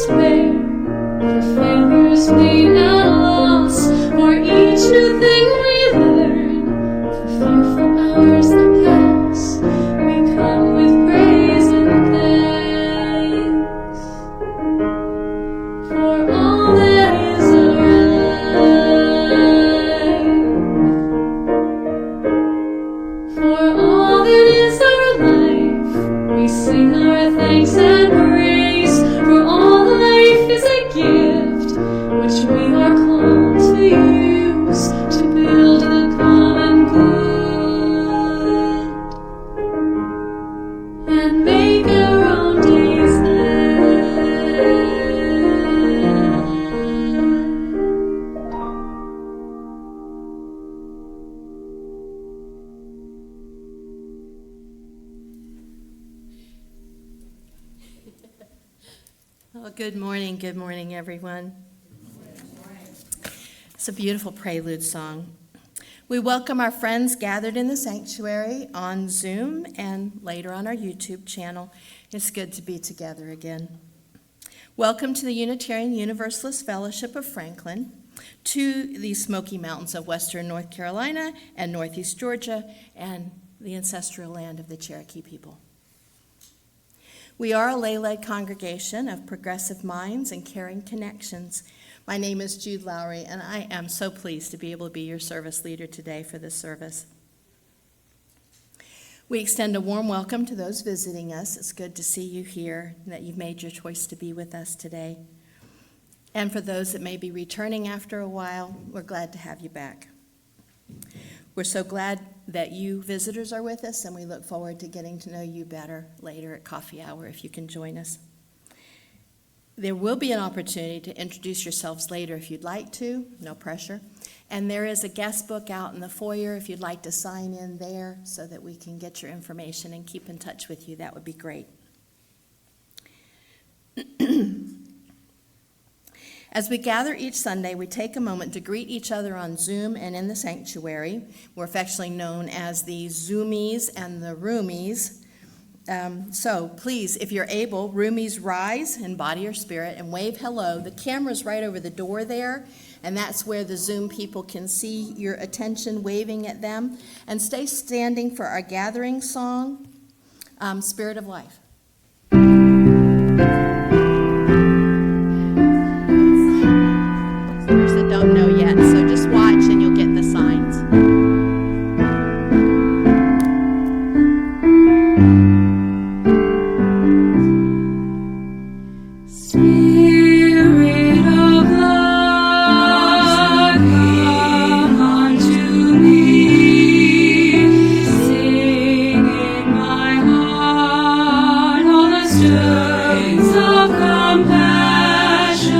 despair, for failures made and loss, for each new thing we learn, for fearful hours that pass, we come with praise and thanks. For all that is our life, for all that is our life, we sing our thanks and praise, for all life is a gift, which we are called to use, to build the common good, and make our own days Well, good morning, everyone. It's a beautiful prelude song. We welcome our friends gathered in the sanctuary on Zoom and later on our YouTube channel. It's good to be together again. Welcome to the Unitarian Universalist Fellowship of Franklin, to the Smoky Mountains of Western North Carolina and Northeast Georgia, and the ancestral land of the Cherokee people. We are a lay-led congregation of progressive minds and caring connections. My name is Jude Lowry, and I am so pleased to be able to be your service leader today for this service. We extend a warm welcome to those visiting us. It's good to see you here, and that you've made your choice to be with us today. And for those that may be returning after a while, we're glad to have you back. We're so glad that you visitors are with us, and we look forward to getting to know you better later at coffee hour if you can join us. There will be an opportunity to introduce yourselves later if you'd like to, no pressure. And there is a guest book out in the foyer if you'd like to sign in there so that we can get your information and keep in touch with you. That would be great. As we gather each Sunday, we take a moment to greet each other on Zoom and in the sanctuary. We're affectionately known as the Zoomies and the Roomies. So please, if you're able, Roomies, rise in body or spirit and wave hello. The camera's right over the door there, and that's where the Zoom people can see your attention waving at them. And stay standing for our gathering song, Spirit of Life. Don't know yet, so just watch and you'll get the signs. Spirit of life, come unto me, sing in my heart all the stirrings of compassion,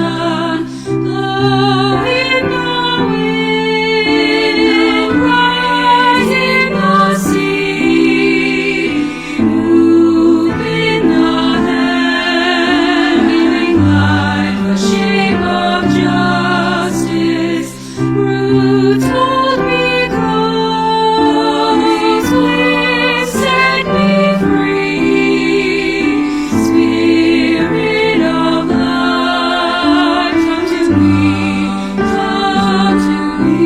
blow in the wind, rise in the sea, move in the air, giving life a shape of justice, roots hold me close, wings set me free, Spirit of life, come to me, come to me.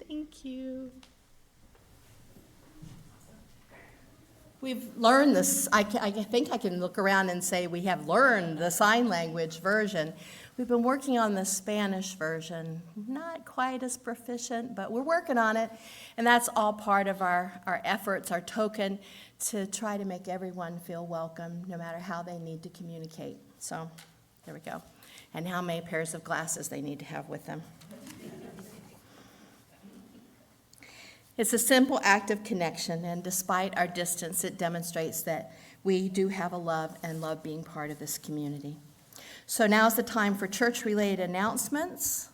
Thank you. We've learned this. I think I can look around and say we have learned the sign language version. We've been working on the Spanish version. Not quite as proficient, but we're working on it. And that's all part of our efforts, our token, to try to make everyone feel welcome, no matter how they need to communicate. So there we go. And how many pairs of glasses they need to have with them. It's a simple act of connection, and despite our distance, it demonstrates that we do have a love and love being part of this community. So now's the time for church-related announcements.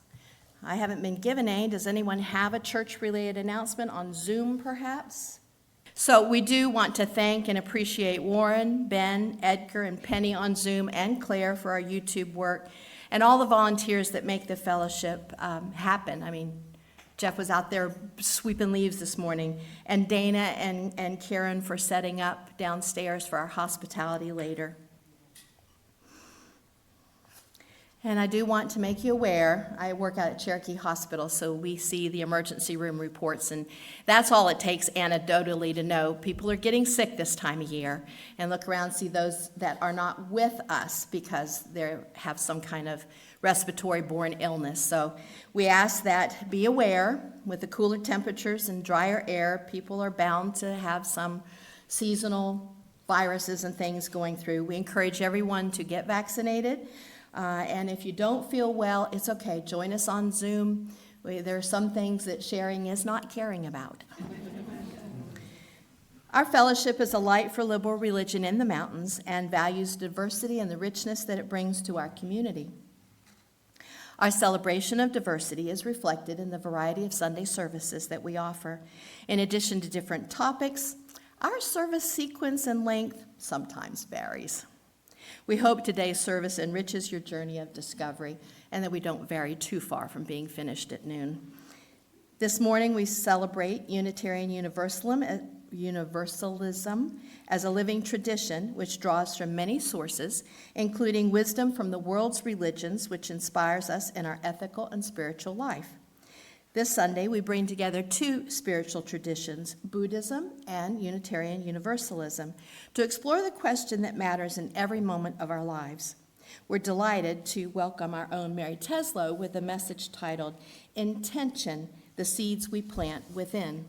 I haven't been given any. Does anyone have a church-related announcement on Zoom, perhaps? So we do want to thank and appreciate Warren, Ben, Edgar, and Penny on Zoom, and Claire for our YouTube work, and all the volunteers that make the fellowship happen. I mean, Jeff was out there sweeping leaves this morning, and Dana and Karen for setting up downstairs for our hospitality later. And I do want to make you aware, I work out at Cherokee Hospital, so we see the emergency room reports, and that's all it takes anecdotally to know people are getting sick this time of year, and look around and see those that are not with us because they have some kind of respiratory-borne illness. So we ask that be aware, with the cooler temperatures and drier air, people are bound to have some seasonal viruses and things going through. We encourage everyone to get vaccinated. And if you don't feel well, it's okay. Join us on Zoom. There are some things that sharing is not caring about. Our fellowship is a light for liberal religion in the mountains and values diversity and the richness that it brings to our community. Our celebration of diversity is reflected in the variety of Sunday services that we offer. In addition to different topics, our service sequence and length sometimes varies. We hope today's service enriches your journey of discovery and that we don't vary too far from being finished at noon. This morning we celebrate Unitarian Universalism as a living tradition which draws from many sources, including wisdom from the world's religions, which inspires us in our ethical and spiritual life. This Sunday, we bring together two spiritual traditions, Buddhism and Unitarian Universalism, to explore the question that matters in every moment of our lives. We're delighted to welcome our own Mary Teslow with a message titled, Intention, the Seeds We Plant Within.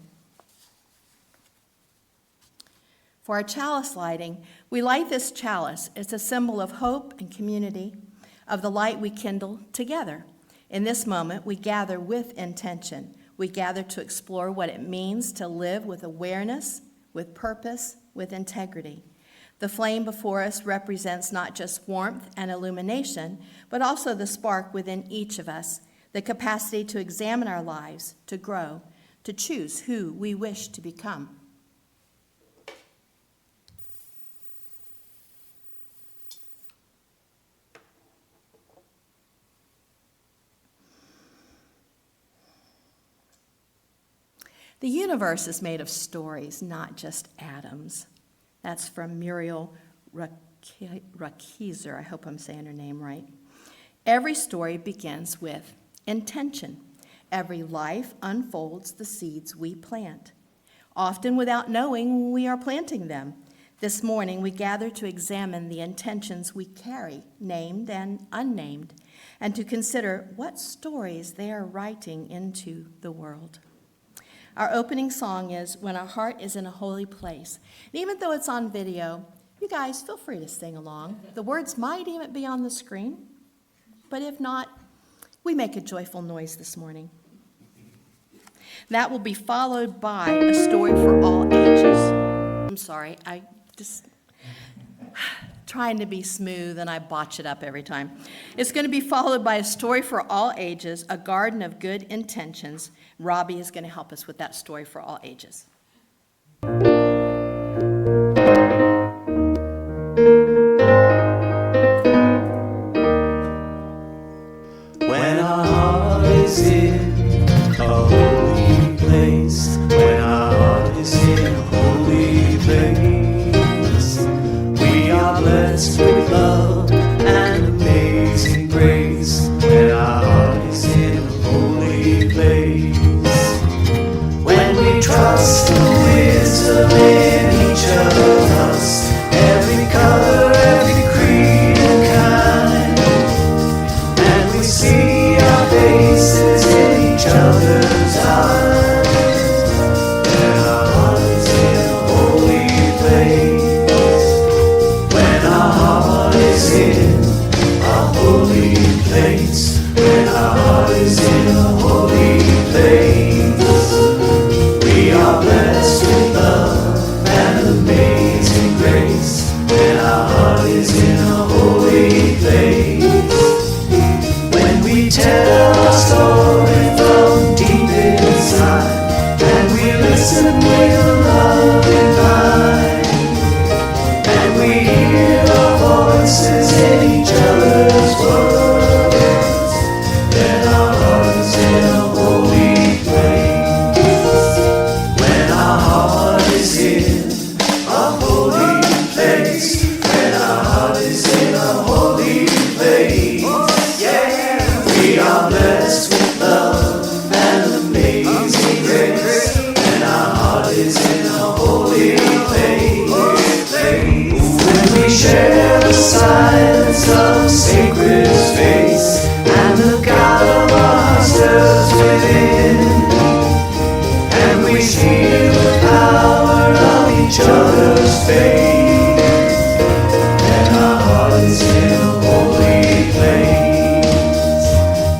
For our chalice lighting, we light this chalice. It's a symbol of hope and community, of the light we kindle together. In this moment, we gather with intention. We gather to explore what it means to live with awareness, with purpose, with integrity. The flame before us represents not just warmth and illumination, but also the spark within each of us, the capacity to examine our lives, to grow, to choose who we wish to become. The universe is made of stories, not just atoms. That's from Muriel Rukeyser. I hope I'm saying her name right. Every story begins with intention. Every life unfolds the seeds we plant, often without knowing we are planting them. This morning, we gather to examine the intentions we carry, named and unnamed, and to consider what stories they are writing into the world. Our opening song is When Our Heart is in a Holy Place. And even though it's on video, you guys feel free to sing along. The words might even be on the screen, but if not, we make a joyful noise this morning. That will be followed by a story for all ages. I'm sorry, I just trying to be smooth and I botch it up every time. It's going to be followed by a story for all ages, a garden of good intentions. Robbie is going to help us with that story for all ages. When our heart is in a holy place, when our heart is in a holy place, we are blessed with love and amazing grace. When our heart is in a holy place, when we trust the wisdom in each of us, every color, every creed and kind, and we see our faces in each other's eyes. When our heart is in a holy place, when our heart is in a holy place, when our heart is in a holy place, we are blessed with love and amazing grace. When our heart is in a holy place, when we tell our story from deep inside, and we listen with a loving mind, and we hear our voices in each other's words, then our heart is in a holy place. we share the silence of sacred space and look out of ourselves within, and we feel the power of each other's faith. Then our heart is in a holy place.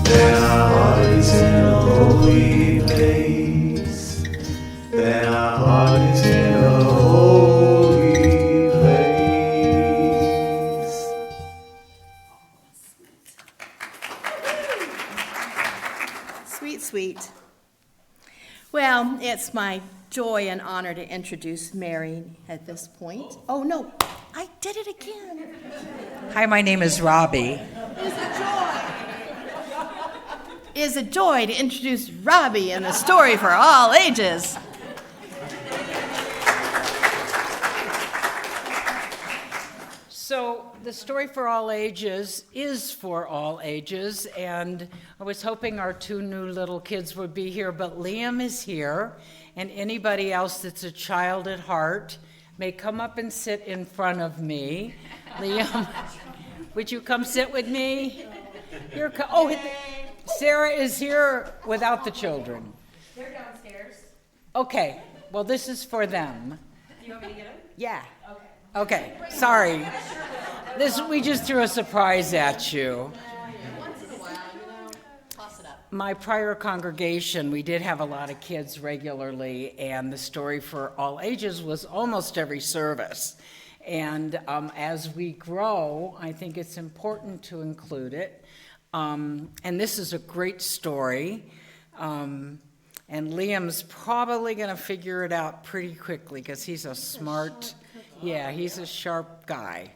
Then our heart is in a holy place. Then our heart is in a holy place. Sweet, sweet. Well, it's my joy and honor to introduce Mary at this point. Oh, no, I did it again. Hi, my name is Robbie. It is a joy to introduce Robbie in the story for all ages. So the story for all ages is for all ages, and I was hoping our two new little kids would be here, but Liam is here, and anybody else that's a child at heart may come up and sit in front of me. Liam, would you come sit with me? Sarah is here without the children. They're downstairs. Okay, well, this is for them. Do you want me to get them? Yeah. Okay. Okay, sorry. We just threw a surprise at you. Once in a while, toss it up. My prior congregation, we did have a lot of kids regularly, and the story for all ages was almost every service. And as we grow, I think it's important to include it. And this is a great story. And Liam's probably going to figure it out pretty quickly because he's a smart, he's a sharp guy.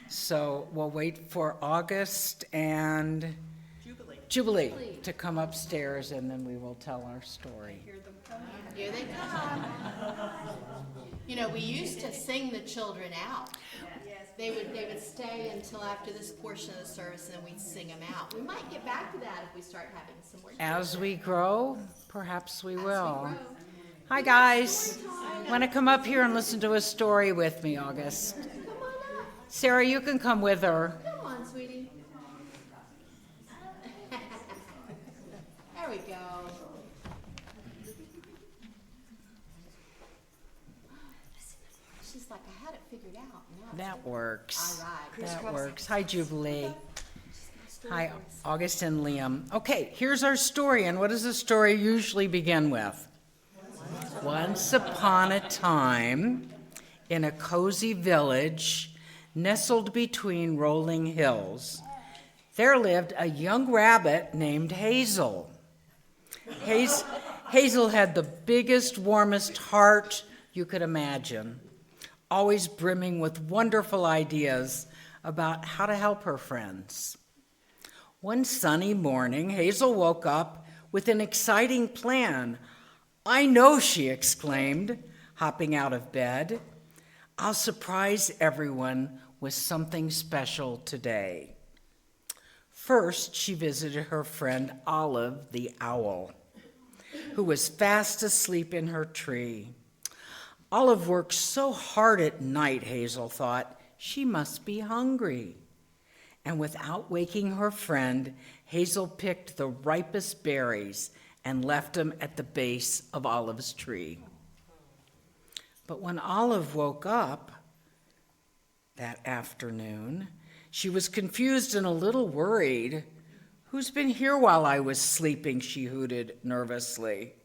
So we'll wait for August and Jubilee to come upstairs, and then we will tell our story. Here they come. We used to sing the children out. They would stay until after this portion of the service, and then we'd sing them out. We might get back to that if we start having some more. As we grow, perhaps we will. Hi, guys. Want to come up here and listen to a story with me, August? Come on up. Sarah, you can come with her. Come on, sweetie. There we go. She's like, I had it figured out. Now That works. all right. That works. Hi, Jubilee. Hi, August and Liam. Okay, here's our story. And what does the story usually begin with? Once upon a time, in a cozy village nestled between rolling hills, there lived a young rabbit named Hazel. Hazel had the biggest, warmest heart you could imagine, always brimming with wonderful ideas about how to help her friends. One sunny morning, Hazel woke up with an exciting plan. "I know," she exclaimed, hopping out of bed. "I'll surprise everyone with something special today." First, she visited her friend Olive the owl, who was fast asleep in her tree. Olive worked so hard at night, Hazel thought. She must be hungry. And without waking her friend, Hazel picked the ripest berries and left them at the base of Olive's tree. But when Olive woke up that afternoon, she was confused and a little worried. "Who's been here while I was sleeping?" she hooted nervously.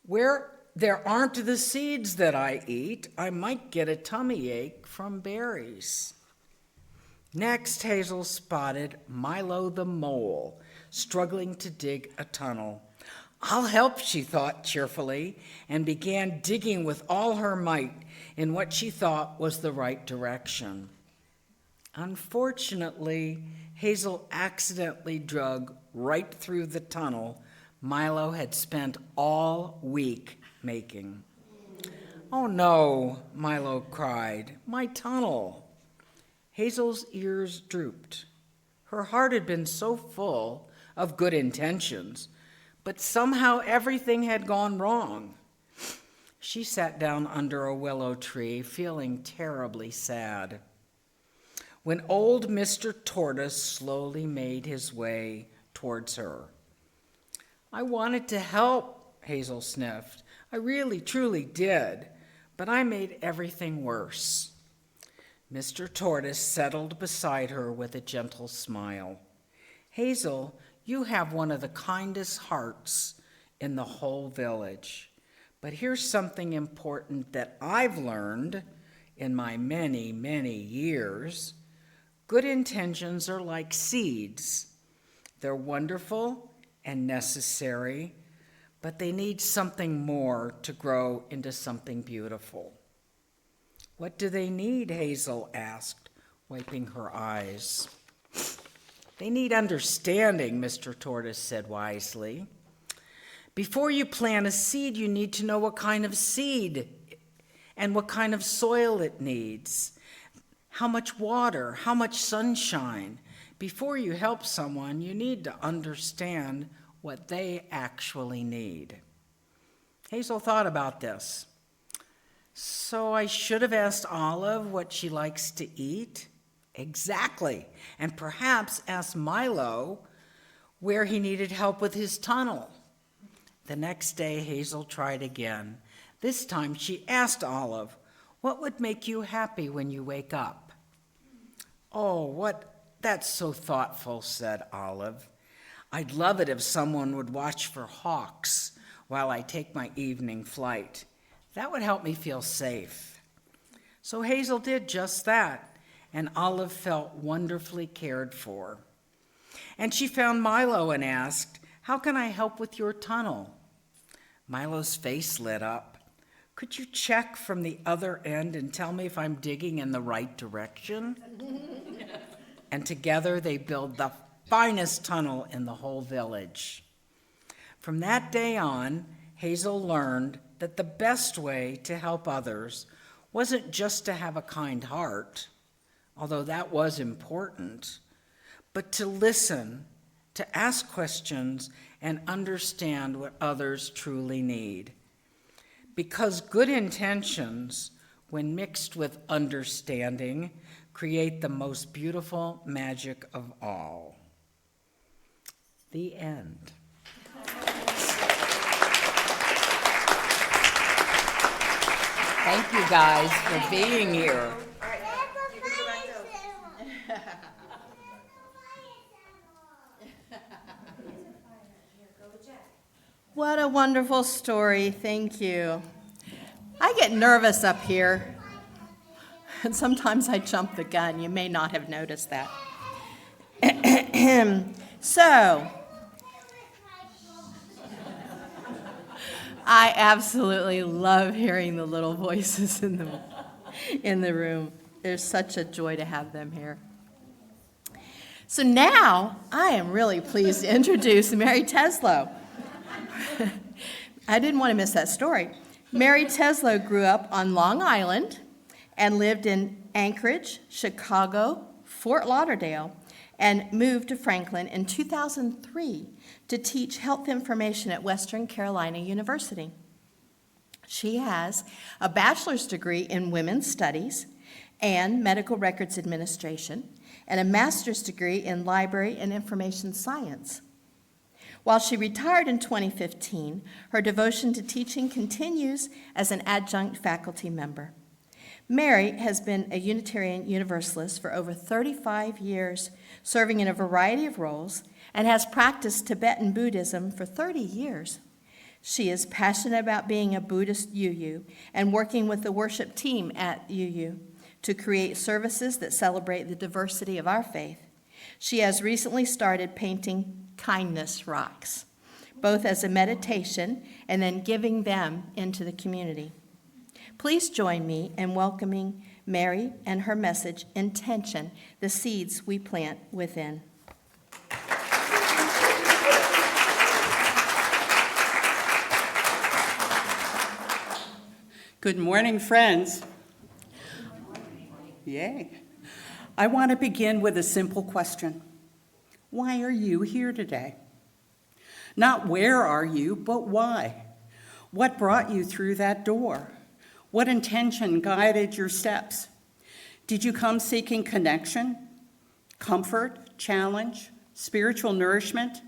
"Where there aren't the seeds that I eat, I might get a tummy ache from berries." Next, Hazel spotted Milo the mole, struggling to dig a tunnel. "I'll help," she thought cheerfully, and began digging with all her might in what she thought was the right direction. Unfortunately, Hazel accidentally dug right through the tunnel Milo had spent all week making. "Oh no," Milo cried, "my tunnel." Hazel's ears drooped. Her heart had been so full of good intentions, but somehow everything had gone wrong. She sat down under a willow tree, feeling terribly sad. when old Mr. Tortoise slowly made his way towards her. "I wanted to help," Hazel sniffed. "I really, truly did, but I made everything worse." Mr. Tortoise settled beside her with a gentle smile. "Hazel, you have one of the kindest hearts in the whole village. But here's something important that I've learned in my many, many years. Good intentions are like seeds. They're wonderful and necessary, but they need something more to grow into something beautiful." "What do they need?" Hazel asked, wiping her eyes. "They need understanding," Mr. Tortoise said wisely. "Before you plant a seed, you need to know what kind of seed and what kind of soil it needs, how much water, how much sunshine. Before you help someone, you need to understand what they actually need." Hazel thought about this. "So I should have asked Olive what she likes to eat?" "Exactly. And perhaps asked Milo where he needed help with his tunnel." The next day, Hazel tried again. This time she asked Olive, "What would make you happy when you wake up?" "Oh, that's so thoughtful," said Olive. "I'd love it if someone would watch for hawks while I take my evening flight. That would help me feel safe." So Hazel did just that, and Olive felt wonderfully cared for. And she found Milo and asked, "How can I help with your tunnel?" Milo's face lit up. "Could you check from the other end and tell me if I'm digging in the right direction?" And together they built the finest tunnel in the whole village. From that day on, Hazel learned that the best way to help others wasn't just to have a kind heart, although that was important, but to listen, to ask questions, and understand what others truly need. Because good intentions, when mixed with understanding, create the most beautiful magic of all. The end. Thank you guys for being here. What a wonderful story. Thank you. I get nervous up here, and sometimes I jump the gun. You may not have noticed that. So, I absolutely love hearing the little voices in the room. There's such a joy to have them here. So now, I am really pleased to introduce Mary Teslow. I didn't want to miss that story. Mary Teslow grew up on Long Island and lived in Anchorage, Chicago, Fort Lauderdale, and moved to Franklin in 2003 to teach health information at Western Carolina University. She has a bachelor's degree in women's studies and medical records administration and a master's degree in library and information science. While she retired in 2015, her devotion to teaching continues as an adjunct faculty member. Mary has been a Unitarian Universalist for over 35 years, serving in a variety of roles, and has practiced Tibetan Buddhism for 30 years. She is passionate about being a Buddhist UU and working with the worship team at UU to create services that celebrate the diversity of our faith. She has recently started painting kindness rocks, both as a meditation and then giving them into the community. Please join me in welcoming Mary and her message, Intention, the Seeds We Plant Within. Good morning, friends. Yay. I want to begin with a simple question. Why are you here today? Not where are you, but why? What brought you through that door? What intention guided your steps? Did you come seeking connection, comfort, challenge, spiritual nourishment?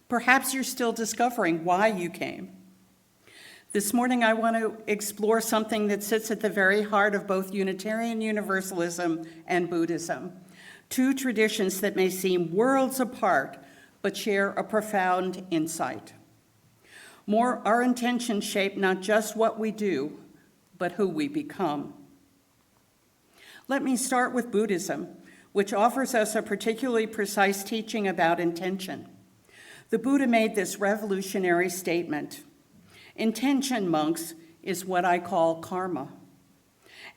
Perhaps you're still discovering why you came. This morning, I want to explore something that sits at the very heart of both Unitarian Universalism and Buddhism, two traditions that may seem worlds apart, but share a profound insight. Our intentions shape not just what we do, but who we become. Let me start with Buddhism, which offers us a particularly precise teaching about intention. The Buddha made this revolutionary statement: intention, monks, is what I call karma,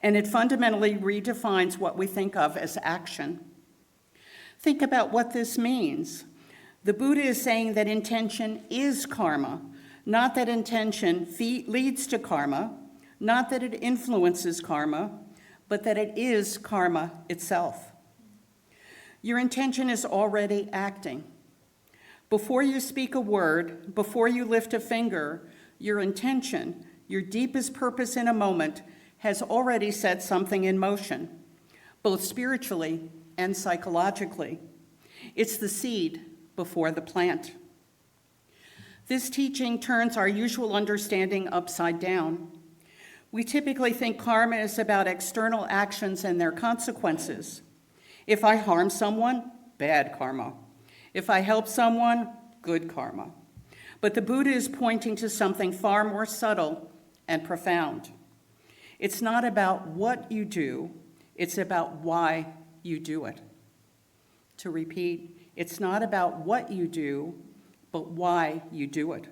and it fundamentally redefines what we think of as action. Think about what this means. The Buddha is saying that intention is karma, not that intention leads to karma, not that it influences karma, but that it is karma itself. Your intention is already acting. Before you speak a word, before you lift a finger, your intention, your deepest purpose in a moment, has already set something in motion, both spiritually and psychologically. It's the seed before the plant. This teaching turns our usual understanding upside down. We typically think karma is about external actions and their consequences. If I harm someone, bad karma. If I help someone, good karma. But the Buddha is pointing to something far more subtle and profound. It's not about what you do, it's about why you do it. To repeat, it's not about what you do, but why you do it.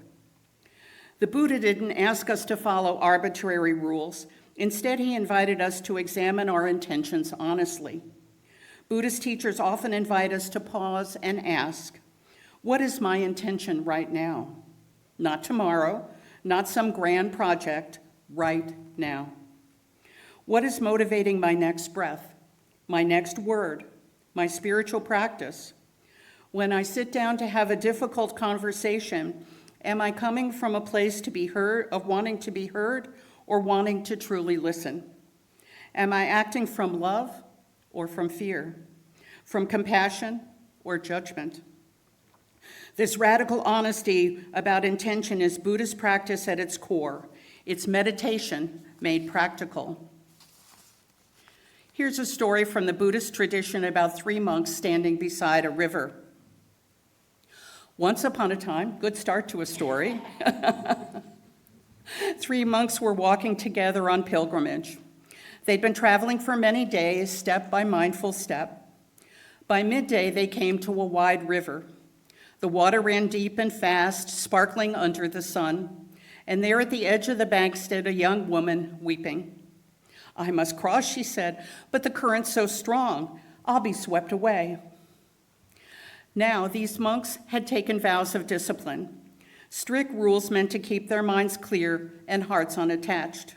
The Buddha didn't ask us to follow arbitrary rules. Instead, he invited us to examine our intentions honestly. Buddhist teachers often invite us to pause and ask, what is my intention right now? Not tomorrow, not some grand project, right now. What is motivating my next breath, my next word, my spiritual practice? When I sit down to have a difficult conversation, am I coming from a place to be heard, of wanting to be heard, or wanting to truly listen? Am I acting from love or from fear, from compassion or judgment? This radical honesty about intention is Buddhist practice at its core. It's meditation made practical. Here's a story from the Buddhist tradition about 3 monks standing beside a river. Once upon a time, good start to a story, 3 monks were walking together on pilgrimage. They'd been traveling for many days, step by mindful step. By midday, they came to a wide river. The water ran deep and fast, sparkling under the sun, and there at the edge of the bank stood a young woman weeping. I must cross, she said, but the current's so strong, I'll be swept away. Now, these monks had taken vows of discipline, strict rules meant to keep their minds clear and hearts unattached.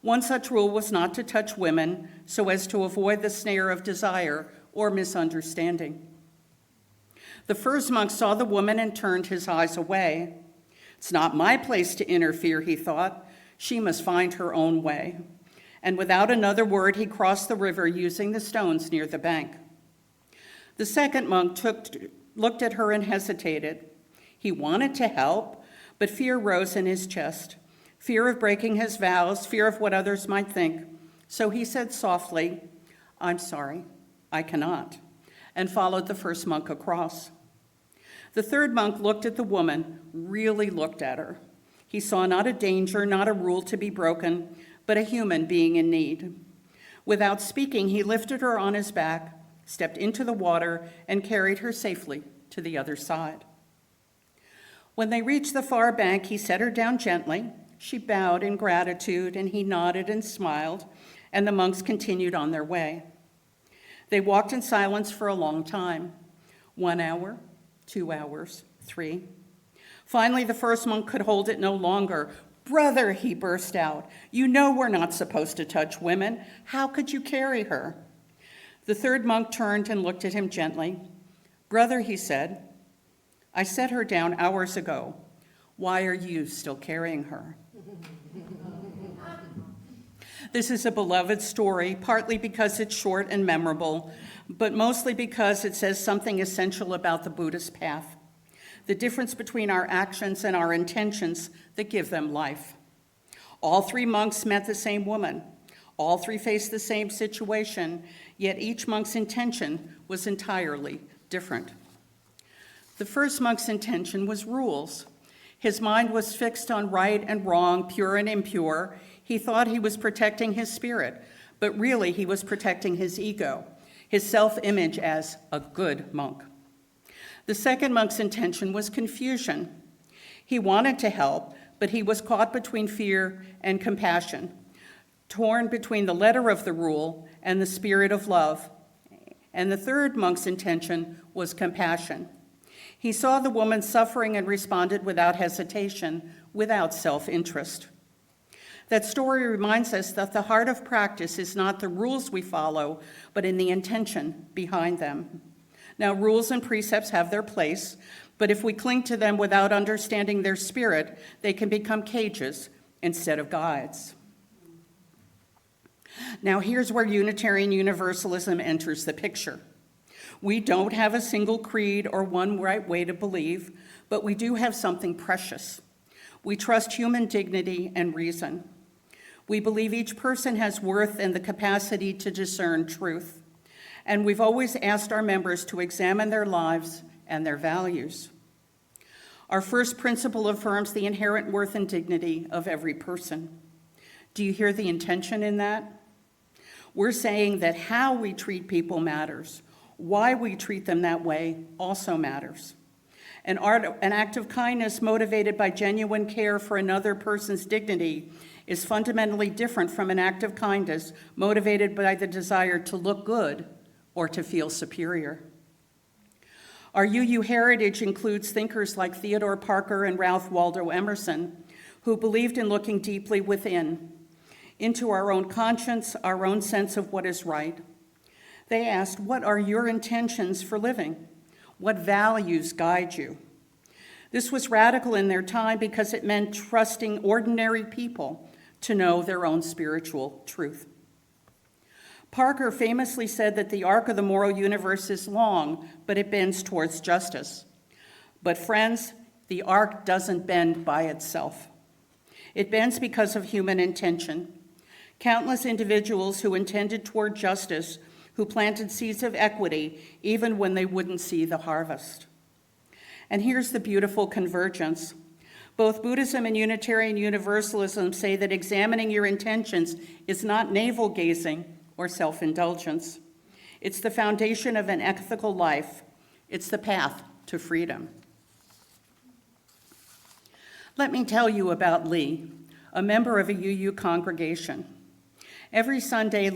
One such rule was not to touch women so as to avoid the snare of desire or misunderstanding. The first monk saw the woman and turned his eyes away. It's not my place to interfere, he thought. She must find her own way. And without another word, he crossed the river using the stones near the bank. The second monk looked at her and hesitated. He wanted to help, but fear rose in his chest. Fear of breaking his vows, fear of what others might think. So he said softly, I'm sorry, I cannot, and followed the first monk across. The third monk looked at the woman, really looked at her. He saw not a danger, not a rule to be broken, but a human being in need. Without speaking, he lifted her on his back, stepped into the water, and carried her safely to the other side. When they reached the far bank, he set her down gently. She bowed in gratitude, and he nodded and smiled, and the monks continued on their way. They walked in silence for a long time, 1 hour, 2 hours, 3. Finally, the first monk could hold it no longer. Brother, he burst out, you know we're not supposed to touch women. How could you carry her? The third monk turned and looked at him gently. Brother, he said, I set her down hours ago. Why are you still carrying her? This is a beloved story, partly because it's short and memorable, but mostly because it says something essential about the Buddhist path, the difference between our actions and our intentions that give them life. All three monks met the same woman. All three faced the same situation, yet each monk's intention was entirely different. The first monk's intention was rules. His mind was fixed on right and wrong, pure and impure. He thought he was protecting his spirit, but really he was protecting his ego, his self-image as a good monk. The second monk's intention was confusion. He wanted to help, but he was caught between fear and compassion, torn between the letter of the rule and the spirit of love. And the third monk's intention was compassion. He saw the woman suffering and responded without hesitation, without self-interest. That story reminds us that the heart of practice is not the rules we follow, but in the intention behind them. Now, rules and precepts have their place, but if we cling to them without understanding their spirit, they can become cages instead of guides. Now, here's where Unitarian Universalism enters the picture. We don't have a single creed or one right way to believe, but we do have something precious. We trust human dignity and reason. We believe each person has worth and the capacity to discern truth. And we've always asked our members to examine their lives and their values. Our first principle affirms the inherent worth and dignity of every person. Do you hear the intention in that? We're saying that how we treat people matters. Why we treat them that way also matters. An act of kindness motivated by genuine care for another person's dignity is fundamentally different from an act of kindness motivated by the desire to look good or to feel superior. Our UU heritage includes thinkers like Theodore Parker and Ralph Waldo Emerson, who believed in looking deeply within, into our own conscience, our own sense of what is right. They asked, what are your intentions for living? What values guide you? This was radical in their time because it meant trusting ordinary people to know their own spiritual truth. Parker famously said that the arc of the moral universe is long, but it bends towards justice. But friends, the arc doesn't bend by itself. It bends because of human intention. Countless individuals who intended toward justice, who planted seeds of equity even when they wouldn't see the harvest. And here's the beautiful convergence. Both Buddhism and Unitarian Universalism say that examining your intentions is not navel-gazing or self-indulgence. It's the foundation of an ethical life. It's the path to freedom. Let me tell you about Lee, a member of a UU congregation. Every Sunday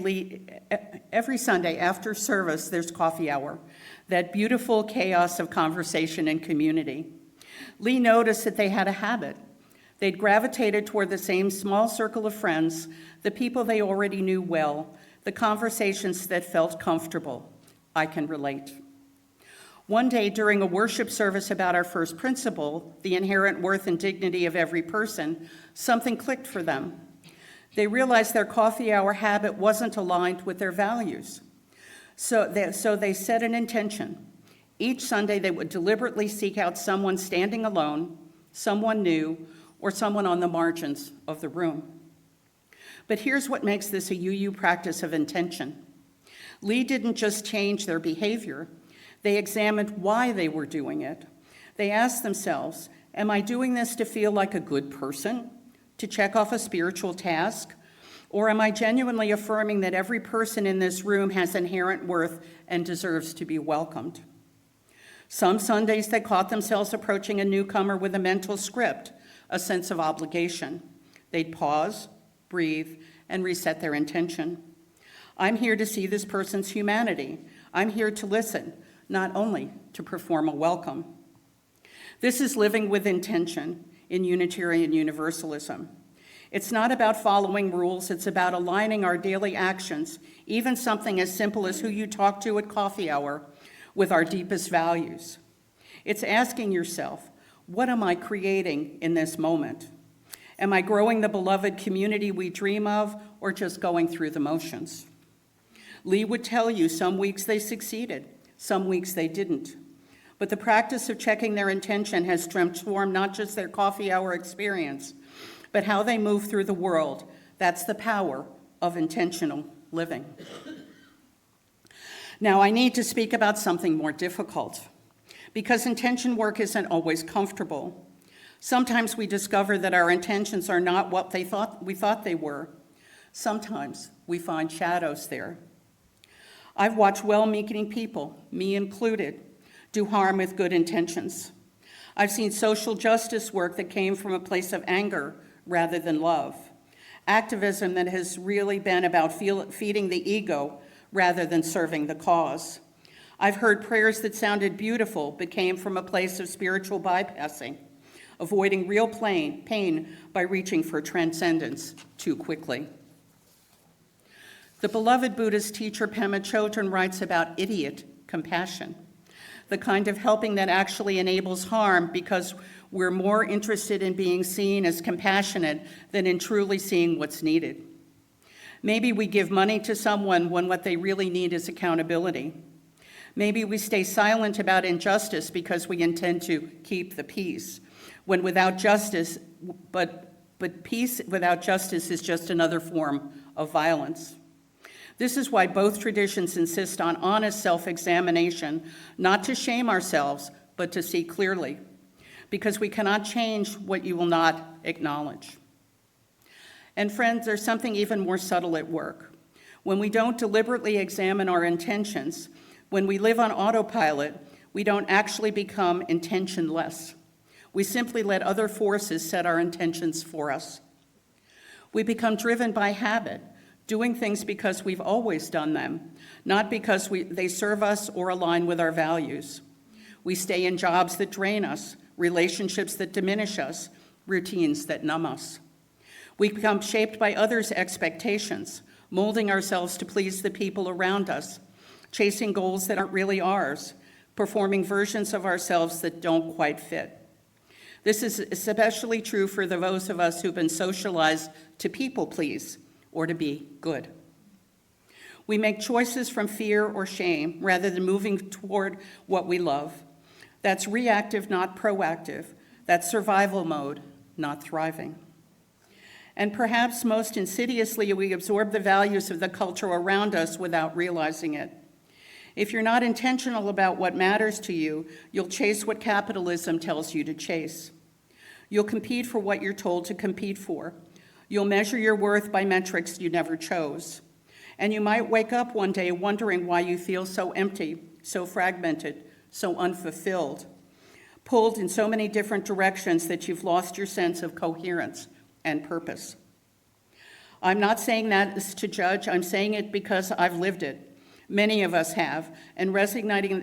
after service, there's coffee hour, that beautiful chaos of conversation and community. Lee noticed that they had a habit. They'd gravitated toward the same small circle of friends, the people they already knew well, the conversations that felt comfortable. I can relate. One day during a worship service about our first principle, the inherent worth and dignity of every person, something clicked for them. They realized their coffee hour habit wasn't aligned with their values. So they set an intention. Each Sunday, they would deliberately seek out someone standing alone, someone new, or someone on the margins of the room. But here's what makes this a UU practice of intention. Lee didn't just change their behavior. They examined why they were doing it. They asked themselves, am I doing this to feel like a good person, to check off a spiritual task? Or am I genuinely affirming that every person in this room has inherent worth and deserves to be welcomed? Some Sundays they caught themselves approaching a newcomer with a mental script, a sense of obligation. They'd pause, breathe, and reset their intention. I'm here to see this person's humanity. I'm here to listen, not only to perform a welcome. This is living with intention in Unitarian Universalism. It's not about following rules, it's about aligning our daily actions, even something as simple as who you talk to at coffee hour, with our deepest values. It's asking yourself, what am I creating in this moment? Am I growing the beloved community we dream of, or just going through the motions. Lee would tell you some weeks they succeeded, some weeks they didn't. But the practice of checking their intention has transformed not just their coffee hour experience, but how they move through the world. That's the power of intentional living. Now, I need to speak about something more difficult, because intention work isn't always comfortable. Sometimes we discover that our intentions are not what we thought they were. Sometimes we find shadows there. I've watched well-meaning people, me included, do harm with good intentions. I've seen social justice work that came from a place of anger rather than love. Activism that has really been about feeding the ego rather than serving the cause. I've heard prayers that sounded beautiful but came from a place of spiritual bypassing, avoiding real pain by reaching for transcendence too quickly. The beloved Buddhist teacher Pema Chodron writes about idiot compassion, the kind of helping that actually enables harm because we're more interested in being seen as compassionate than in truly seeing what's needed. Maybe we give money to someone when what they really need is accountability. Maybe we stay silent about injustice because we intend to keep the peace, when without justice, but peace without justice is just another form of violence. This is why both traditions insist on honest self-examination, not to shame ourselves, but to see clearly, because we cannot change what you will not acknowledge. And friends, there's something even more subtle at work. When we don't deliberately examine our intentions, when we live on autopilot, we don't actually become intentionless. We simply let other forces set our intentions for us. We become driven by habit, doing things because we've always done them, not because they serve us or align with our values. We stay in jobs that drain us, relationships that diminish us, routines that numb us. We become shaped by others' expectations, molding ourselves to please the people around us, chasing goals that aren't really ours, performing versions of ourselves that don't quite fit. This is especially true for those of us who've been socialized to people please or to be good. We make choices from fear or shame rather than moving toward what we love. That's reactive, not proactive. That's survival mode, not thriving. And perhaps most insidiously, we absorb the values of the culture around us without realizing it. If you're not intentional about what matters to you, you'll chase what capitalism tells you to chase. You'll compete for what you're told to compete for. You'll measure your worth by metrics you never chose. And you might wake up one day wondering why you feel so empty, so fragmented, so unfulfilled, pulled in so many different directions that you've lost your sense of coherence and purpose. I'm not saying that is to judge, I'm saying it because I've lived it. Many of us have, and recognizing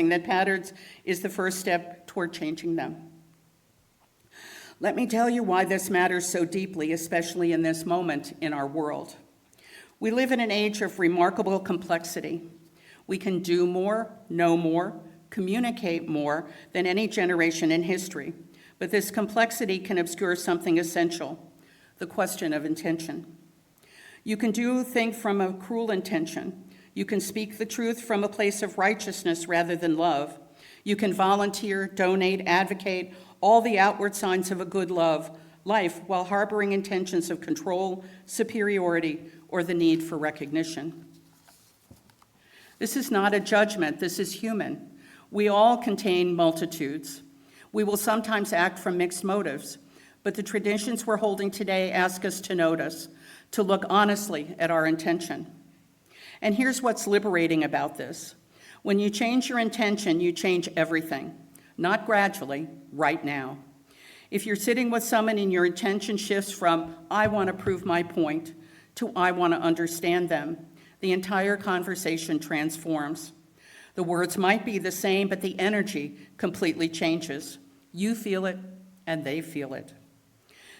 that patterns is the first step toward changing them. Let me tell you why this matters so deeply, especially in this moment in our world. We live in an age of remarkable complexity. We can do more, know more, communicate more than any generation in history. But this complexity can obscure something essential, the question of intention. You can do a thing from a cruel intention. You can speak the truth from a place of righteousness rather than love. You can volunteer, donate, advocate, all the outward signs of a good life while harboring intentions of control, superiority, or the need for recognition. This is not a judgment, this is human. We all contain multitudes. We will sometimes act from mixed motives, but the traditions we're holding today ask us to notice, to look honestly at our intention. And here's what's liberating about this. When you change your intention, you change everything, not gradually, right now. If you're sitting with someone and your intention shifts from, I want to prove my point, to I want to understand them, the entire conversation transforms. The words might be the same, but the energy completely changes. You feel it, and they feel it.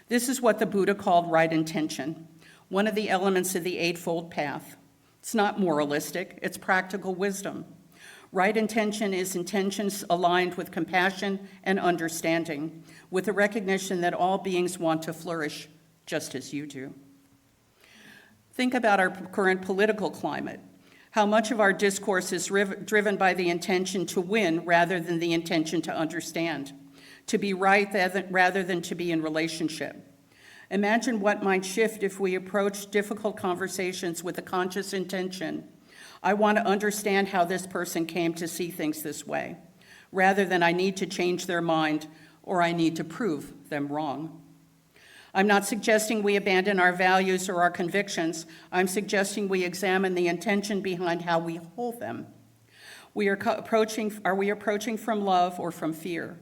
This is what the Buddha called right intention, one of the elements of the Eightfold Path. It's not moralistic, it's practical wisdom. Right intention is intentions aligned with compassion and understanding, with the recognition that all beings want to flourish just as you do. Think about our current political climate. How much of our discourse is driven by the intention to win rather than the intention to understand, to be right rather than to be in relationship. Imagine what might shift if we approach difficult conversations with a conscious intention. I want to understand how this person came to see things this way, rather than I need to change their mind or I need to prove them wrong. I'm not suggesting we abandon our values or our convictions. I'm suggesting we examine the intention behind how we hold them. Are we approaching from love or from fear?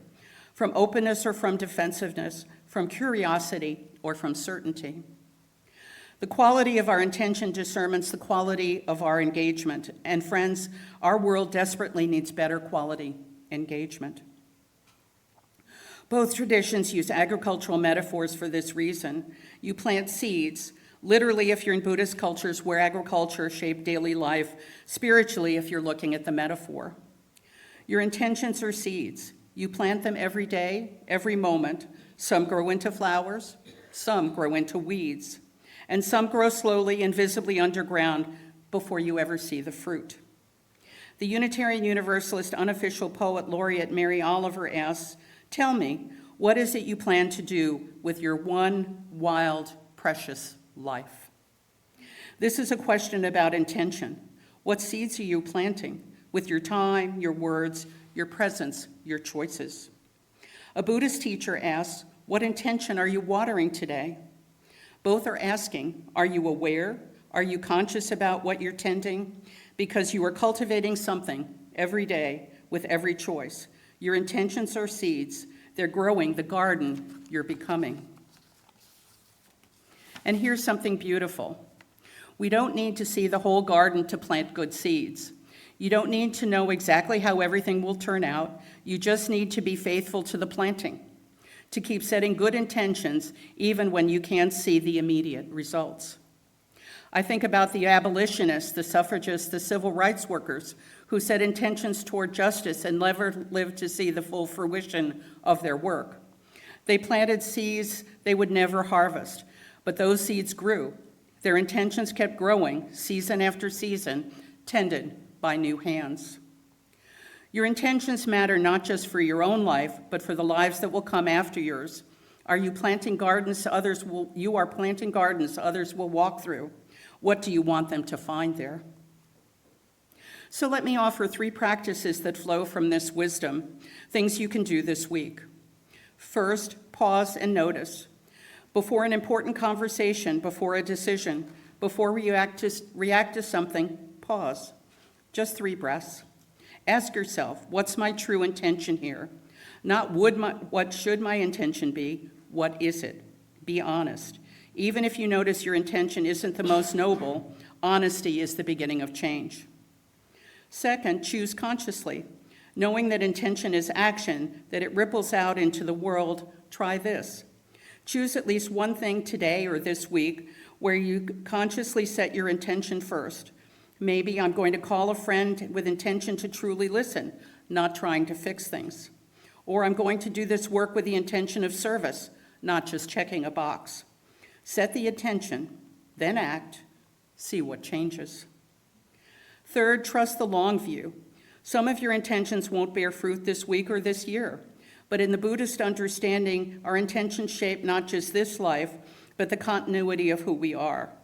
From openness or from defensiveness? From curiosity or from certainty? The quality of our intention determines the quality of our engagement. And friends, our world desperately needs better quality engagement. Both traditions use agricultural metaphors for this reason. You plant seeds, literally if you're in Buddhist cultures where agriculture shaped daily life, spiritually if you're looking at the metaphor. Your intentions are seeds. You plant them every day, every moment. Some grow into flowers, some grow into weeds, and some grow slowly and visibly underground before you ever see the fruit. The Unitarian Universalist unofficial poet laureate Mary Oliver asks, "Tell me, what is it you plan to do with your one wild, precious life?" This is a question about intention. What seeds are you planting with your time, your words, your presence, your choices? A Buddhist teacher asks, what intention are you watering today? Both are asking, are you aware? Are you conscious about what you're tending? Because you are cultivating something every day with every choice. Your intentions are seeds. They're growing the garden you're becoming. And here's something beautiful. We don't need to see the whole garden to plant good seeds. You don't need to know exactly how everything will turn out. You just need to be faithful to the planting, to keep setting good intentions even when you can't see the immediate results. I think about the abolitionists, the suffragists, the civil rights workers who set intentions toward justice and never lived to see the full fruition of their work. They planted seeds they would never harvest, but those seeds grew. Their intentions kept growing season after season, tended by new hands. Your intentions matter not just for your own life, but for the lives that will come after yours. Are you planting gardens you are planting gardens others will walk through? What do you want them to find there? So let me offer 3 practices that flow from this wisdom, things you can do this week. First, pause and notice. Before an important conversation, before a decision, before we react to something, pause. Just 3 breaths. Ask yourself, what's my true intention here? Not what should my intention be, what is it? Be honest. Even if you notice your intention isn't the most noble, honesty is the beginning of change. Second, choose consciously. Knowing that intention is action, that it ripples out into the world, try this. Choose at least one thing today or this week where you consciously set your intention first. Maybe I'm going to call a friend with intention to truly listen, not trying to fix things. Or I'm going to do this work with the intention of service, not just checking a box. Set the intention, then act, see what changes. Third, trust the long view. Some of your intentions won't bear fruit this week or this year, but in the Buddhist understanding, our intentions shape not just this life, but the continuity of who we are.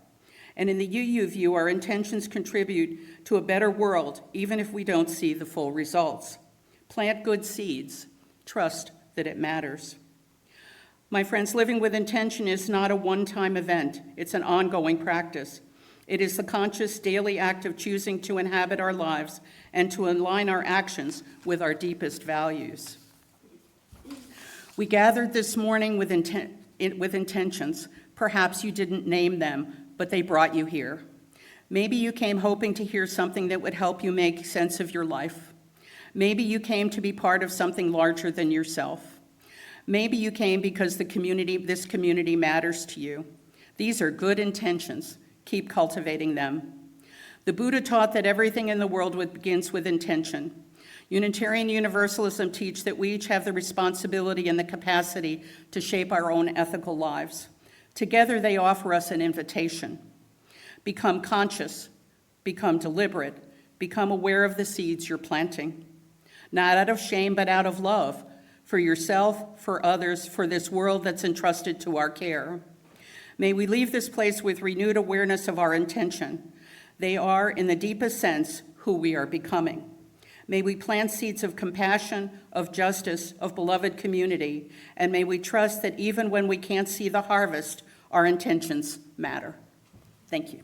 And in the UU view, our intentions contribute to a better world, even if we don't see the full results. Plant good seeds. Trust that it matters. My friends, living with intention is not a one-time event. It's an ongoing practice. It is the conscious daily act of choosing to inhabit our lives and to align our actions with our deepest values. We gathered this morning with intentions. Perhaps you didn't name them, but they brought you here. Maybe you came hoping to hear something that would help you make sense of your life. Maybe you came to be part of something larger than yourself. Maybe you came because this community matters to you. These are good intentions. Keep cultivating them. The Buddha taught that everything in the world begins with intention. Unitarian Universalism teach that we each have the responsibility and the capacity to shape our own ethical lives. Together, they offer us an invitation. Become conscious, become deliberate, become aware of the seeds you're planting. Not out of shame, but out of love, for yourself, for others, for this world that's entrusted to our care. May we leave this place with renewed awareness of our intention. They are, in the deepest sense, who we are becoming. May we plant seeds of compassion, of justice, of beloved community, and may we trust that even when we can't see the harvest, our intentions matter. Thank you.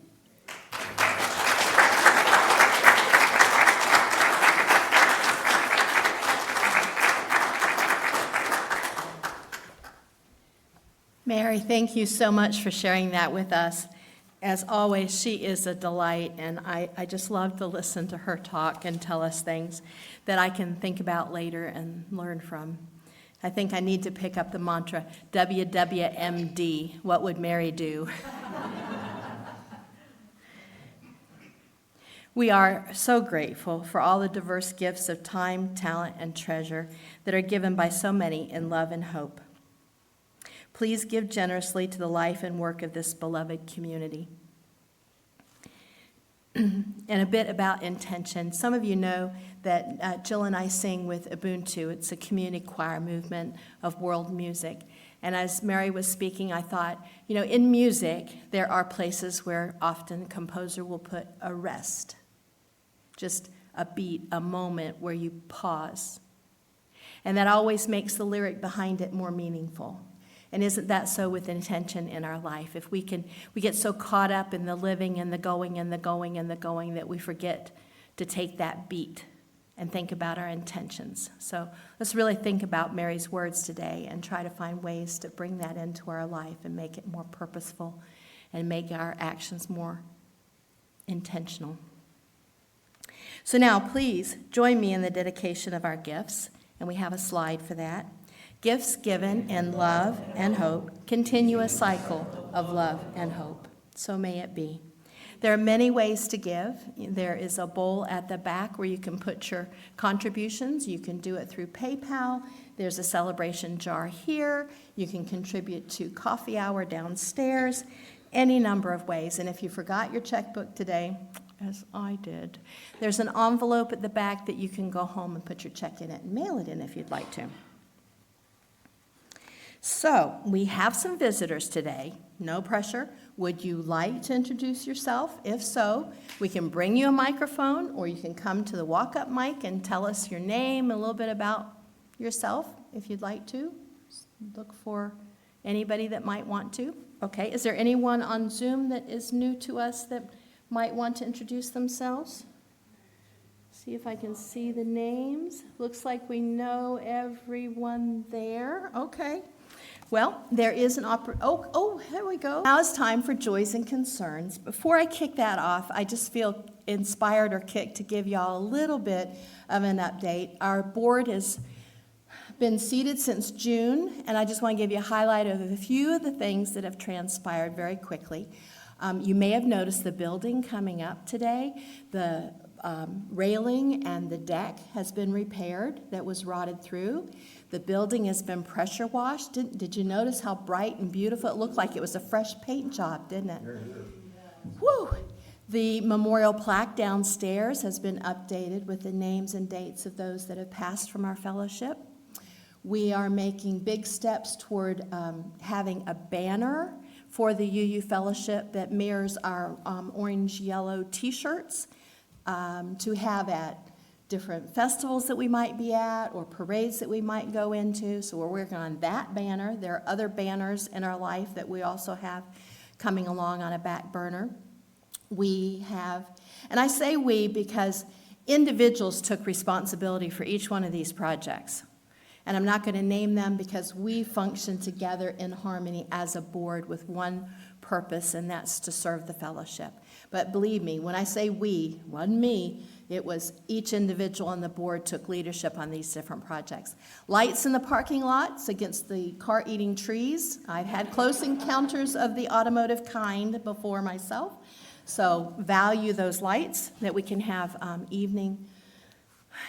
Mary, thank you so much for sharing that with us. As always, she is a delight, and I just love to listen to her talk and tell us things that I can think about later and learn from. I think I need to pick up the mantra, WWMD, what would Mary do? We are so grateful for all the diverse gifts of time, talent, and treasure that are given by so many in love and hope. Please give generously to the life and work of this beloved community. And a bit about intention. Some of you know that Jill and I sing with Ubuntu. It's a community choir movement of world music. And as Mary was speaking, I thought, in music, there are places where often a composer will put a rest, just a beat, a moment where you pause. And that always makes the lyric behind it more meaningful. And isn't that so with intention in our life? If we get so caught up in the living and the going and the going and the going that we forget to take that beat and think about our intentions. So let's really think about Mary's words today and try to find ways to bring that into our life and make it more purposeful and make our actions more intentional. So now please join me in the dedication of our gifts, and we have a slide for that. Gifts given in love and hope continue a cycle of love and hope. So may it be. There are many ways to give. There is a bowl at the back where you can put your contributions. You can do it through PayPal. There's a celebration jar here. You can contribute to coffee hour downstairs. Any number of ways. And if you forgot your checkbook today, as I did, there's an envelope at the back that you can go home and put your check in it and mail it in if you'd like to. So, we have some visitors today. No pressure. Would you like to introduce yourself? If so, we can bring you a microphone, or you can come to the walk-up mic and tell us your name, a little bit about yourself, if you'd like to. Look for anybody that might want to. Okay, is there anyone on Zoom that is new to us that might want to introduce themselves? See if I can see the names. Looks like we know everyone there. Okay. Well, there is an here we go. Now it's time for Joys and Concerns. Before I kick that off, I just feel inspired or kicked to give y'all a little bit of an update. Our board has been seated since June, and I just want to give you a highlight of a few of the things that have transpired very quickly. You may have noticed the building coming up today. The railing and the deck has been repaired that was rotted through. The building has been pressure washed. Did you notice how bright and beautiful it looked? Like it was a fresh paint job, didn't it? Woo! The memorial plaque downstairs has been updated with the names and dates of those that have passed from our fellowship. We are making big steps toward having a banner for the UU Fellowship that mirrors our orange-yellow T-shirts to have at different festivals that we might be at or parades that we might go into. So we're working on that banner. There are other banners in our life that we also have coming along on a back burner. We have, and I say we because individuals took responsibility for each one of these projects. And I'm not going to name them because we function together in harmony as a board with one purpose, and that's to serve the fellowship. But believe me, when I say we, it wasn't me, it was each individual on the board took leadership on these different projects. Lights in the parking lots against the car-eating trees. I've had close encounters of the automotive kind before myself, so value those lights that we can have evening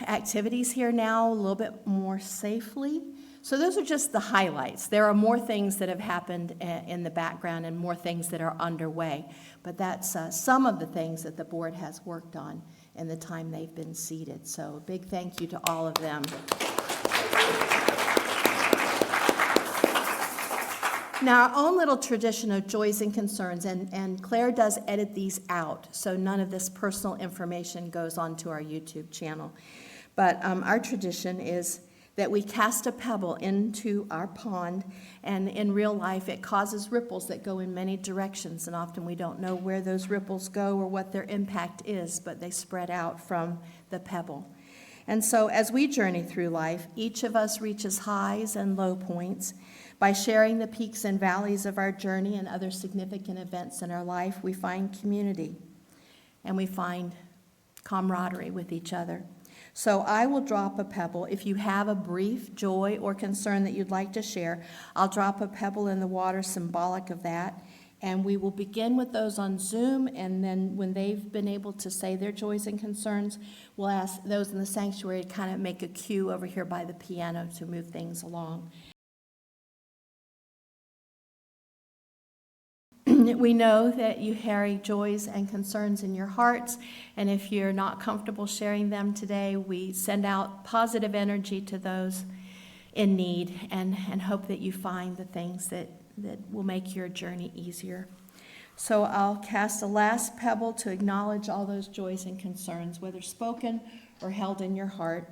activities here now a little bit more safely. So those are just the highlights. There are more things that have happened in the background and more things that are underway, but that's some of the things that the board has worked on in the time they've been seated. So a big thank you to all of them. Now, our own little tradition of joys and concerns, and Claire does edit these out, so none of this personal information goes onto our YouTube channel. But our tradition is that we cast a pebble into our pond, and in real life it causes ripples that go in many directions, and often we don't know where those ripples go or what their impact is, but they spread out from the pebble. And so as we journey through life, each of us reaches highs and low points. By sharing the peaks and valleys of our journey and other significant events in our life, we find community and we find camaraderie with each other. So I will drop a pebble. If you have a brief joy or concern that you'd like to share, I'll drop a pebble in the water symbolic of that. And we will begin with those on Zoom, and then when they've been able to say their joys and concerns, we'll ask those in the sanctuary to kind of make a cue over here by the piano to move things along. We know that you carry joys and concerns in your hearts, and if you're not comfortable sharing them today, we send out positive energy to those in need and hope that you find the things that will make your journey easier. So I'll cast a last pebble to acknowledge all those joys and concerns, whether spoken or held in your heart.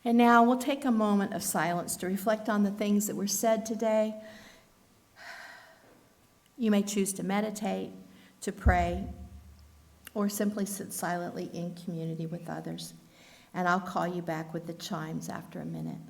And now we'll take a moment of silence to reflect on the things that were said today. You may choose to meditate, to pray, or simply sit silently in community with others. And I'll call you back with the chimes after a minute.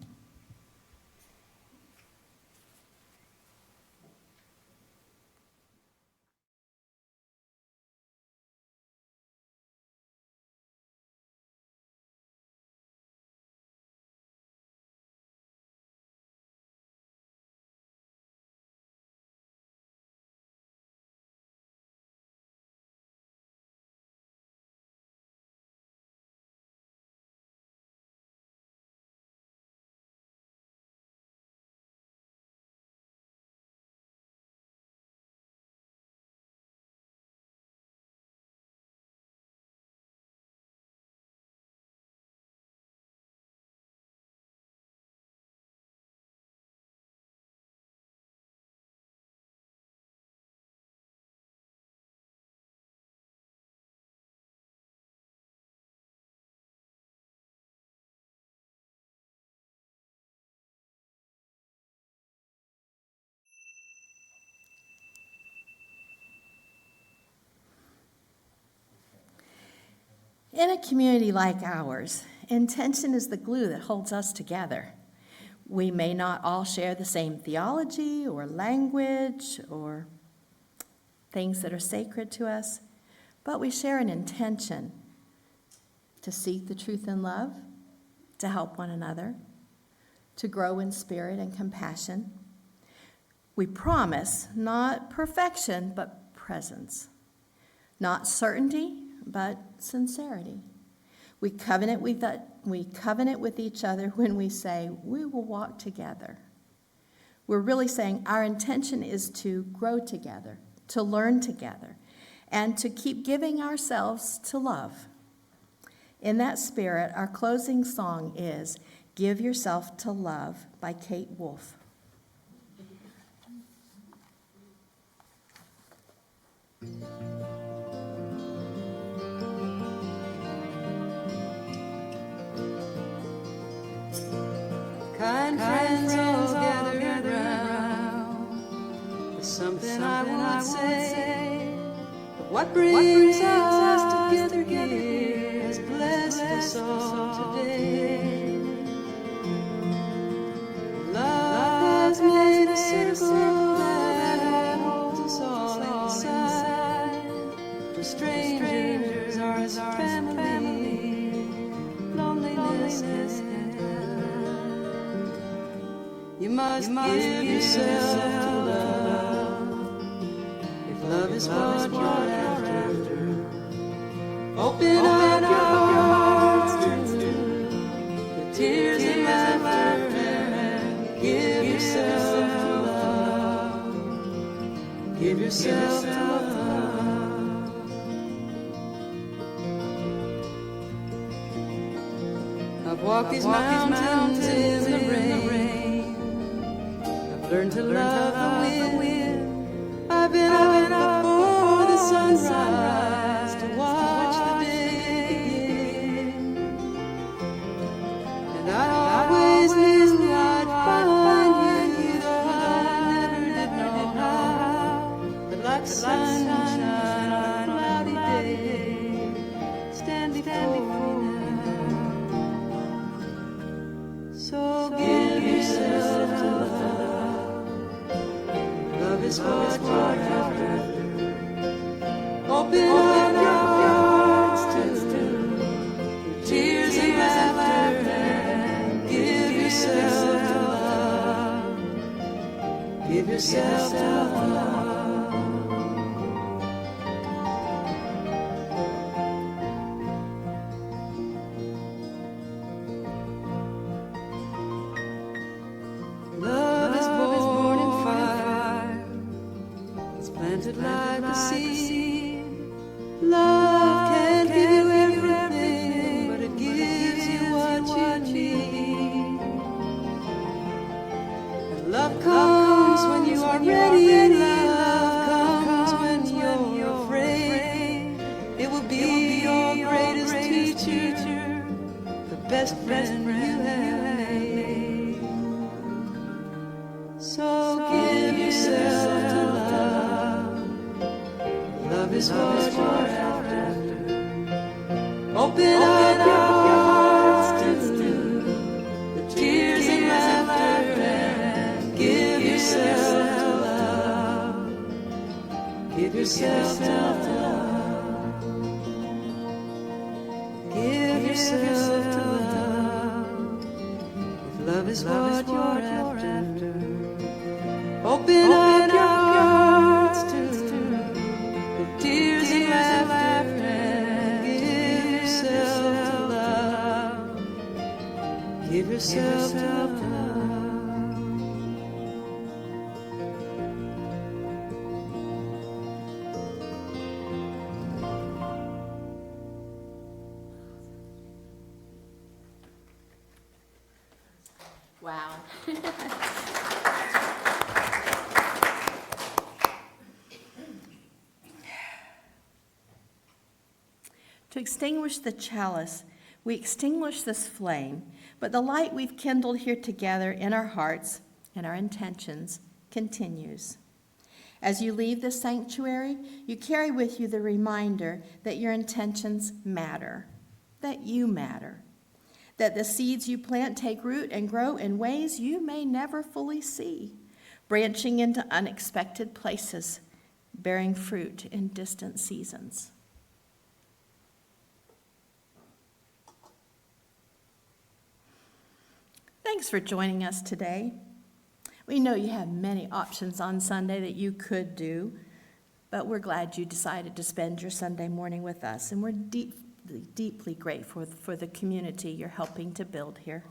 In a community like ours, intention is the glue that holds us together. We may not all share the same theology or language or things that are sacred to us, but we share an intention to seek the truth in love, to help one another, to grow in spirit and compassion. We promise not perfection, but presence, not certainty, but sincerity. We covenant with each other when we say we will walk together. We're really saying our intention is to grow together, to learn together, and to keep giving ourselves to love. In that spirit, our closing song is Give Yourself to Love by Kate Wolf. Kind friends all gathered around. There's something I would say, but what brings us together here has blessed us all today. Love has made a circle that holds us all inside. For strangers are as our family, loneliness is. You must give yourself to love. If love is what you're after, Open up your hearts to the tears and laughter and give yourself to love. Give yourself to love. I've walked these mountains in the rain. I've learned to love the wind. I've been up before the sunrise to watch the day begin. And I always knew I'd find you, though I never did know how. But like sunshine on a cloudy day, stand before me now. So give yourself to love. Love is what you're after. Open up your hearts to tears and laughter and give yourself to love. Give yourself to love. Love is born in fire. It's planted like a seed. Love can't give you everything, but it gives you what you need. And love comes when you are ready, and love comes when you're afraid. It will be your greatest teacher, the best friend you have made. So give yourself to love. Love is what you're after. Open up your hearts to the tears and laughter and give yourself to love. Give yourself to love. Give yourself to love. If love is what you're after. Open up your hearts to the tears and laughter and give yourself to love. Give yourself to love. Wow. To extinguish the chalice, we extinguish this flame, but the light we've kindled here together in our hearts and our intentions continues. As you leave the sanctuary, you carry with you the reminder that your intentions matter, that you matter, that the seeds you plant take root and grow in ways you may never fully see, branching into unexpected places, bearing fruit in distant seasons. Thanks for joining us today. We know you have many options on Sunday that you could do, but we're glad you decided to spend your Sunday morning with us, and we're deeply, deeply grateful for the community you're helping to build here.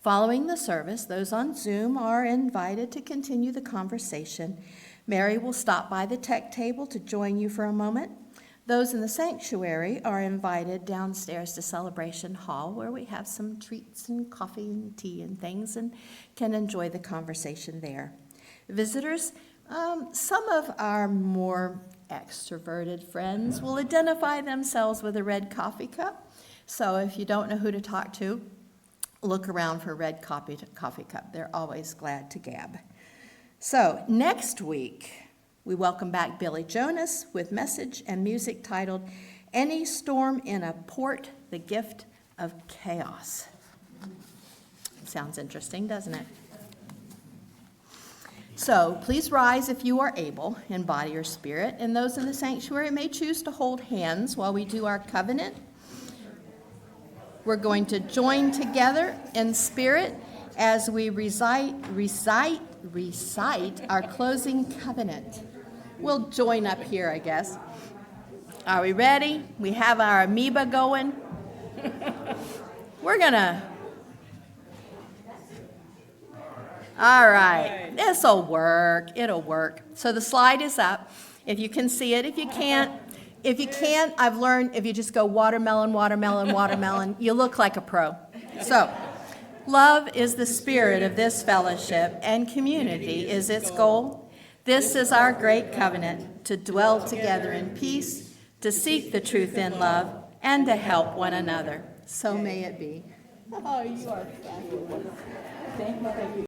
Following the service, those on Zoom are invited to continue the conversation. Mary will stop by the tech table to join you for a moment. Those in the sanctuary are invited downstairs to Celebration Hall, where we have some treats and coffee and tea and things, and can enjoy the conversation there. Visitors, some of our more extroverted friends will identify themselves with a red coffee cup. So if you don't know who to talk to, look around for a red coffee cup. They're always glad to gab. So next week, we welcome back Billy Jonas with message and music titled, Any Storm in a Port, the Gift of Chaos. Sounds interesting, doesn't it? So please rise if you are able in body or spirit, and those in the sanctuary may choose to hold hands while we do our covenant. We're going to join together in spirit as we recite our closing covenant. We'll join up here, I guess. Are we ready? We have our amoeba going. We're gonna. All right, this'll work. It'll work. So the slide is up. If you can see it, if you can't, I've learned if you just go watermelon, watermelon, watermelon, you look like a pro. So, love is the spirit of this fellowship, and community is its goal. This is our great covenant, to dwell together in peace, to seek the truth in love, and to help one another. So may it be. Oh, you are fabulous. Thank you.